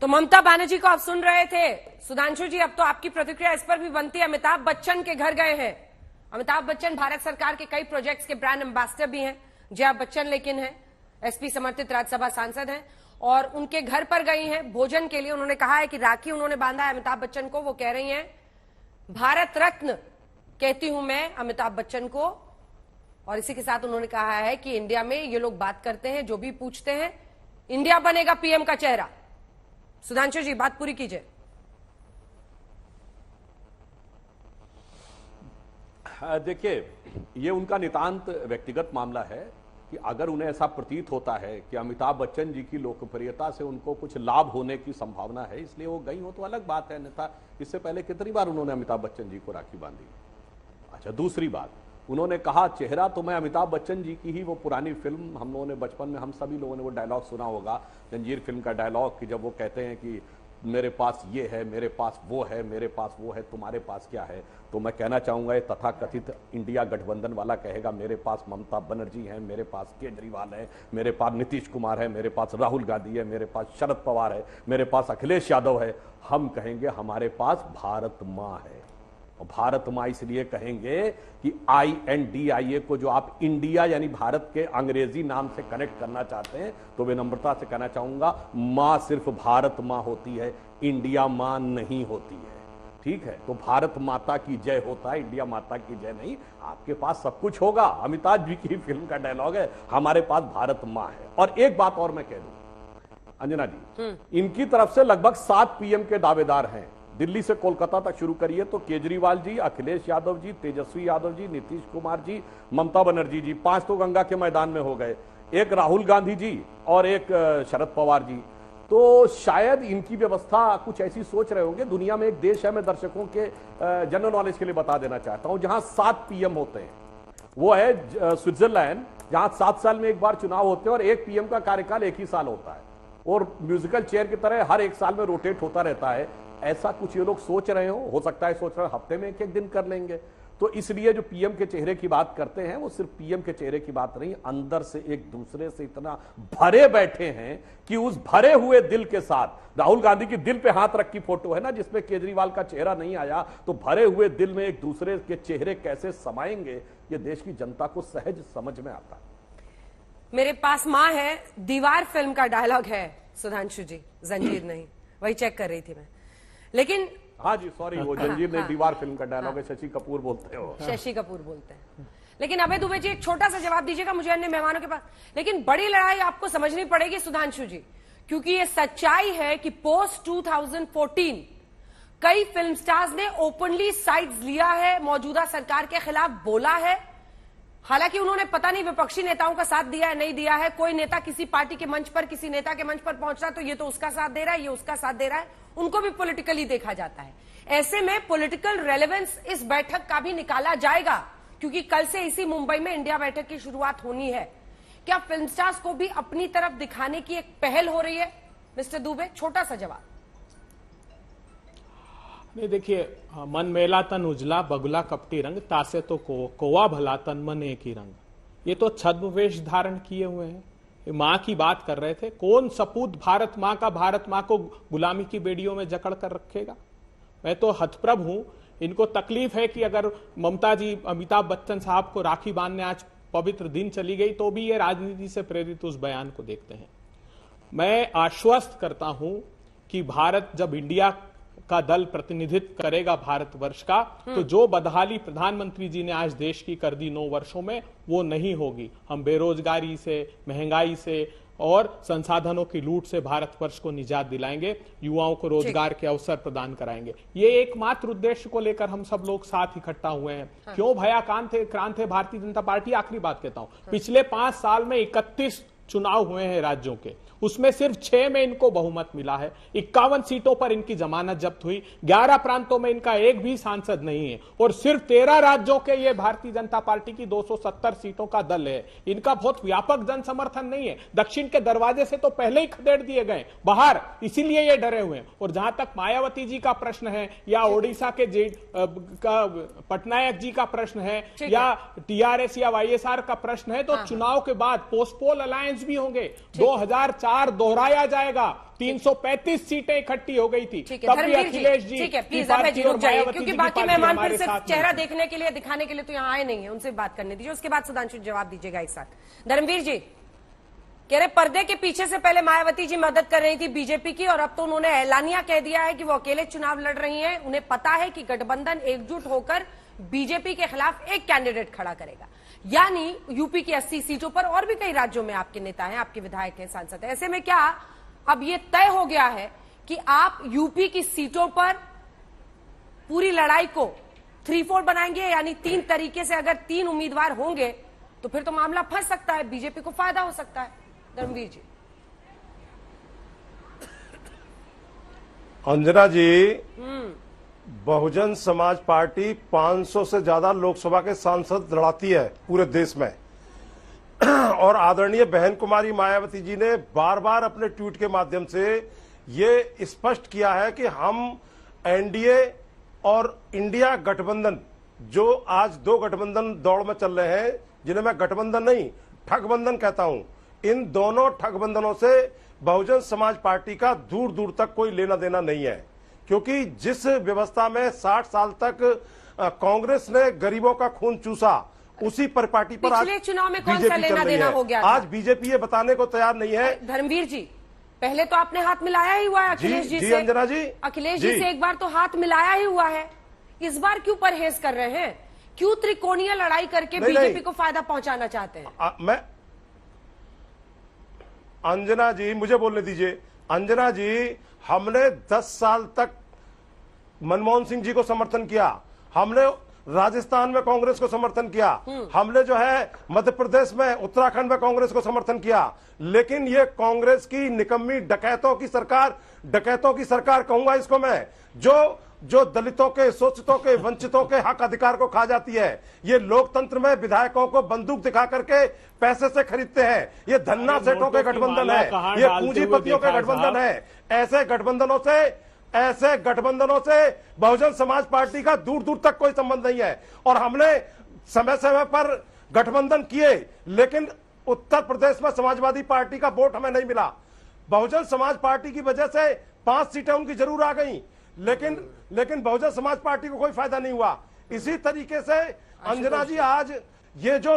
तो ममता बनर्जी को आप सुन रहे थे। सुधांशु जी, अब तो आपकी प्रतिक्रिया इस पर भी बनती है। अमिताभ बच्चन के घर गए हैं। अमिताभ बच्चन भारत सरकार के कई प्रोजेक्ट्स के ब्रांड एम्बेसडर भी हैं। जया बच्चन लेकिन हैं, एसपी समर्थित राज्यसभा सांसद हैं और उनके घर पर गई हैं भोजन के लिए। उन्होंने कहा है कि राखी उन्होंने बांधा है अमिताभ बच्चन को। वो कह रही हैं भारत रत्न कहती हूं मैं अमिताभ बच्चन को। और इसी के साथ उन्होंने कहा है कि इंडिया में ये लोग बात करते हैं, जो भी पूछते हैं, इंडिया बनेगा पीएम का चेहरा। सुधांशु जी, बात पूरी कीजिए। देखिए, ये उनका नितांत व्यक्तिगत मामला है कि अगर उन्हें ऐसा प्रतीत होता है कि अमिताभ बच्चन जी की लोकप्रियता से उनको कुछ लाभ होने की संभावना है, इसलिए वो गई हो, तो अलग बात है। अन्यथा इससे पहले कितनी बार उन्होंने अमिताभ बच्चन जी को राखी बांधी। अच्छा, दूसरी बात, उन्होंने कहा चेहरा तो मैं अमिताभ बच्चन जी की ही, वो पुरानी फिल्म हम लोगों ने बचपन में, हम सभी लोगों ने वो डायलॉग सुना होगा, जंजीर फिल्म का डायलॉग, कि जब वो कहते हैं कि मेरे पास ये है, मेरे पास वो है, मेरे पास वो है, तुम्हारे पास क्या है। तो मैं कहना चाहूंगा ये तथाकथित इंडिया गठबंधन वाला कहेगा मेरे पास ममता बनर्जी है, मेरे पास केजरीवाल है, मेरे पास नीतीश कुमार है, मेरे पास राहुल गांधी है, मेरे पास शरद पवार है, मेरे पास अखिलेश यादव है। हम कहेंगे हमारे पास भारत मां है। और भारत मां इसलिए कहेंगे कि INDIA को जो आप इंडिया यानी भारत के अंग्रेजी नाम से कनेक्ट करना चाहते हैं, तो विनम्रता से कहना चाहूंगा मां सिर्फ भारत मां होती है, इंडिया मां नहीं होती है। ठीक है, तो भारत माता की जय होता है, इंडिया माता की जय नहीं। आपके पास सब कुछ होगा, अमिताभ जी की फिल्म का डायलॉग है, हमारे पास भारत मां है। और एक बात और मैं कह दूं अंजना जी, इनकी तरफ से लगभग 7 PM के दावेदार हैं। दिल्ली से कोलकाता तक शुरू करिए तो केजरीवाल जी, अखिलेश यादव जी, तेजस्वी यादव जी, नीतीश कुमार जी, ममता बनर्जी जी, 5 तो गंगा के मैदान में हो गए, एक राहुल गांधी जी और एक शरद पवार जी। तो शायद इनकी व्यवस्था कुछ ऐसी सोच रहे होंगे। दुनिया में एक देश है, मैं दर्शकों के जनरल नॉलेज के लिए बता देना चाहता हूं, जहां 7 PM होते हैं, वो है स्विट्जरलैंड, जहां 7 साल में एक बार चुनाव होते हैं और एक PM का कार्यकाल 1 ही साल होता है और म्यूजिकल चेयर की तरह हर 1 साल में रोटेट होता रहता है। ऐसा कुछ ये लोग सोच रहे हो सकता है सोच रहे हो हफ्ते में 1-1 दिन कर लेंगे। तो इसलिए जो PM के चेहरे की बात करते हैं, वो सिर्फ PM के चेहरे की बात नहीं, अंदर से एक दूसरे से इतना भरे बैठे हैं कि उस भरे हुए दिल के साथ, राहुल गांधी की दिल पे हाथ रख की फोटो है ना, जिसमें केजरीवाल का चेहरा नहीं आया, तो भरे हुए दिल में एक दूसरे के चेहरे कैसे समाएंगे, ये देश की जनता को सहज समझ में आता है। मेरे पास मां है, दीवार फिल्म का डायलॉग है सुधांशु जी, जंजीर नहीं, वही चेक कर रही थी मैं। लेकिन हाँ जी, सॉरी, वो जंजीर ने दीवार फिल्म का डायलॉग है, शशि कपूर बोलते हो। शशि कपूर बोलते हैं। लेकिन अभय दुबे जी, एक छोटा सा जवाब दीजिएगा मुझे अन्य मेहमानों के पास। लेकिन बड़ी लड़ाई आपको समझनी पड़ेगी सुधांशु जी, क्योंकि ये सच्चाई है कि पोस्ट 2014 कई फिल्म स्टार्स ने ओपनली साइड्स लिया है, मौजूदा सरकार के खिलाफ बोला है। हालांकि उन्होंने पता नहीं विपक्षी नेताओं का साथ दिया है नहीं दिया है। कोई नेता किसी पार्टी के मंच पर, किसी नेता के मंच पर पहुंच रहा है तो ये तो उसका साथ दे रहा है, ये उसका साथ दे रहा है, उनको भी पॉलिटिकली देखा जाता है। ऐसे में पॉलिटिकल रेलेवेंस इस बैठक का भी निकाला जाएगा, क्योंकि कल से इसी मुंबई में इंडिया बैठक की शुरुआत होनी है। क्या फिल्म स्टार्स को भी अपनी तरफ दिखाने की एक पहल हो रही है? मिस्टर दुबे, छोटा सा जवाब। नहीं, देखिए, मन मेला तन उजला, बगुला कपटी रंग, तासे तो कोवा भला तन मन एक ही रंग। ये तो छद्मवेश धारण किए हुए हैं, मां की बात कर रहे थे। कौन सपूत भारत मां का भारत मां को गुलामी की बेड़ियों में जकड़ कर रखेगा? मैं तो हतप्रभ हूं। इनको तकलीफ है कि अगर ममता जी अमिताभ बच्चन साहब को राखी बांधने आज पवित्र दिन चली गई, तो भी ये राजनीति से प्रेरित उस बयान को देखते हैं। मैं आश्वस्त करता हूं कि भारत जब इंडिया का दल प्रतिनिधित्व करेगा भारतवर्ष का, तो जो बदहाली प्रधानमंत्री जी ने आज देश की कर दी 9 वर्षों में, वो नहीं होगी। हम बेरोजगारी से, महंगाई से और संसाधनों की लूट से भारतवर्ष को निजात दिलाएंगे, युवाओं को रोजगार के अवसर प्रदान कराएंगे। ये एकमात्र उद्देश्य को लेकर हम सब लोग साथ इकट्ठा हुए हैं। हाँ। क्यों भयाक्रांत है भारतीय जनता पार्टी? आखिरी बात कहता हूं, हाँ। पिछले 5 साल में 31 चुनाव हुए हैं राज्यों के, उसमें सिर्फ 6 में इनको बहुमत मिला है। 51 सीटों पर इनकी जमानत जब्त हुई, 11 प्रांतों में इनका एक भी सांसद नहीं है और सिर्फ 13 राज्यों के ये भारतीय जनता पार्टी की 270 सीटों का दल है। इनका बहुत व्यापक जन समर्थन नहीं है। दक्षिण के दरवाजे से तो पहले ही खदेड़ दिए गए बाहर, इसीलिए ये डरे हुए हैं। और जहां तक मायावती जी का प्रश्न है या ओडिशा के पटनायक जी का प्रश्न है या TRS या YSR का प्रश्न है, तो चुनाव के बाद पोस्टपोल अलायंस भी होंगे। 2004 दोहराया जाएगा, 335 सीटें इकट्ठी हो गई थी, ठीक है तब भी धर्मवीर अखिलेश जी ठीक है की प्लीज अभय पार्टी जी और रुक जाइए, मायावती क्योंकि जी की बाकी पार्टी मेहमान हमारे फिर सिर्फ साथ नहीं चेहरा थी। देखने के लिए, दिखाने के लिए तो यहाँ आए नहीं है, उनसे बात करने दीजिए, उसके बाद सुधांशु जवाब दीजिएगा एक साथ। धर्मवीर जी कह रहे पर्दे के पीछे से पहले मायावती जी मदद कर रही थी बीजेपी की, और अब तो उन्होंने ऐलानिया कह दिया है कि वो अकेले चुनाव लड़ रही हैं। उन्हें पता है कि गठबंधन एकजुट होकर बीजेपी के खिलाफ एक कैंडिडेट खड़ा करेगा, यानी यूपी की 80 सीटों पर, और भी कई राज्यों में आपके नेता हैं, आपके विधायक हैं, सांसद हैं। ऐसे में क्या अब ये तय हो गया है कि आप यूपी की सीटों पर पूरी लड़ाई को 3-4 बनाएंगे, यानी 3 तरीके से अगर 3 उम्मीदवार होंगे तो फिर तो मामला फंस सकता है, बीजेपी को फायदा हो सकता है। धर्मवीर जी अंजना जी, बहुजन समाज पार्टी 500 से ज्यादा लोकसभा के सांसद लड़ाती है पूरे देश में और आदरणीय बहन कुमारी मायावती जी ने बार बार अपने ट्वीट के माध्यम से ये स्पष्ट किया है कि हम एनडीए और इंडिया गठबंधन, जो आज 2 गठबंधन दौड़ में चल रहे हैं, जिन्हें मैं गठबंधन नहीं ठगबंधन कहता हूं, इन दोनों ठगबंधनों से बहुजन समाज पार्टी का दूर दूर तक कोई लेना देना नहीं है। क्योंकि जिस व्यवस्था में 60 साल तक कांग्रेस ने गरीबों का खून चूसा, उसी पर पार्टी पर आज पिछले चुनाव में कौन सा बीजेपी लेना चल रही देना है। हो गया था? आज बीजेपी ये बताने को तैयार नहीं है। धर्मवीर जी पहले तो आपने हाथ मिलाया ही हुआ है अखिलेश जी जी से। अंजना जी, अखिलेश जी से एक बार तो हाथ मिलाया ही हुआ है, इस बार क्यों परहेज कर रहे हैं? क्यों त्रिकोणीय लड़ाई करके बीजेपी को फायदा पहुंचाना चाहते हैं? मैं अंजना जी मुझे बोलने दीजिए। अंजना जी, हमने 10 साल तक मनमोहन सिंह जी को समर्थन किया, हमने राजस्थान में कांग्रेस को समर्थन किया, हमने जो है मध्य प्रदेश में उत्तराखंड में कांग्रेस को समर्थन किया, लेकिन ये कांग्रेस की निकम्मी डकैतों की सरकार कहूंगा इसको मैं, जो दलितों के, शोषितों के, वंचितों के हक अधिकार को खा जाती है। ये लोकतंत्र में विधायकों को बंदूक दिखा करके पैसे से खरीदते हैं। ये धन्ना सेठों के गठबंधन है, ये पूंजीपतियों के गठबंधन है। ऐसे गठबंधनों से बहुजन समाज पार्टी का दूर दूर तक कोई संबंध नहीं है। और हमने समय समय पर गठबंधन किए, लेकिन उत्तर प्रदेश में समाजवादी पार्टी का वोट हमें नहीं मिला। बहुजन समाज पार्टी की वजह से 5 सीटें उनकी जरूर आ गई, लेकिन बहुजन समाज पार्टी को कोई फायदा नहीं हुआ। इसी तरीके से अंजना जी, आज ये जो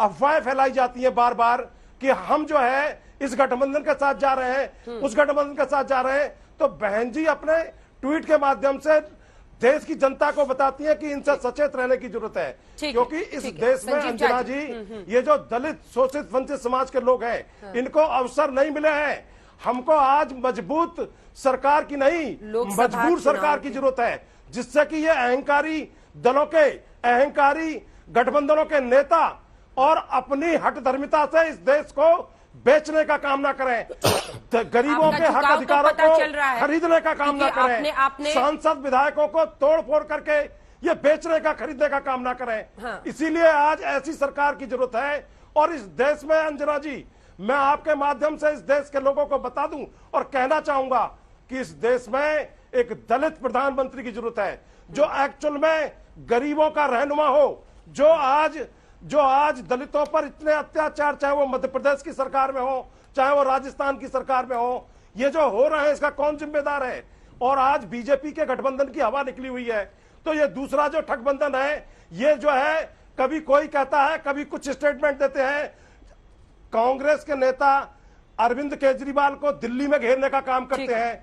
अफवाहें फैलाई जाती हैं बार बार कि हम जो है इस गठबंधन के साथ जा रहे हैं, उस गठबंधन के साथ जा रहे हैं, तो बहन जी अपने ट्वीट के माध्यम से देश की जनता को बताती है कि इनसे सचेत रहने की जरूरत है। क्योंकि इस देश में अंजना जी, ये जो दलित, शोषित, वंचित समाज के लोग हैं, इनको अवसर नहीं मिले हैं। हमको आज मजबूत सरकार की नहीं, मजबूर सरकार की जरूरत है, जिससे कि ये अहंकारी दलों के, अहंकारी गठबंधनों के नेता और अपनी हठधर्मिता से इस देश को बेचने का काम ना करें, गरीबों के हक अधिकारों को खरीदने का काम ना करें, सांसद विधायकों को तोड़ फोड़ करके ये बेचने का, खरीदने का काम ना करें। इसीलिए आज ऐसी सरकार की जरूरत है। और इस देश में अंजना जी, मैं आपके माध्यम से इस देश के लोगों को बता दूं और कहना चाहूंगा कि इस देश में एक दलित प्रधानमंत्री की जरूरत है, जो एक्चुअल में गरीबों का रहनुमा हो, जो आज दलितों पर इतने अत्याचार, चाहे वो मध्य प्रदेश की सरकार में हो, चाहे वो राजस्थान की सरकार में हो, ये जो हो रहा है इसका कौन जिम्मेदार है? और आज बीजेपी के गठबंधन की हवा निकली हुई है। तो ये दूसरा जो ठगबंधन है, ये जो है कभी कोई कहता है, कभी कुछ स्टेटमेंट देते हैं। कांग्रेस के नेता अरविंद केजरीवाल को दिल्ली में घेरने का काम करते हैं।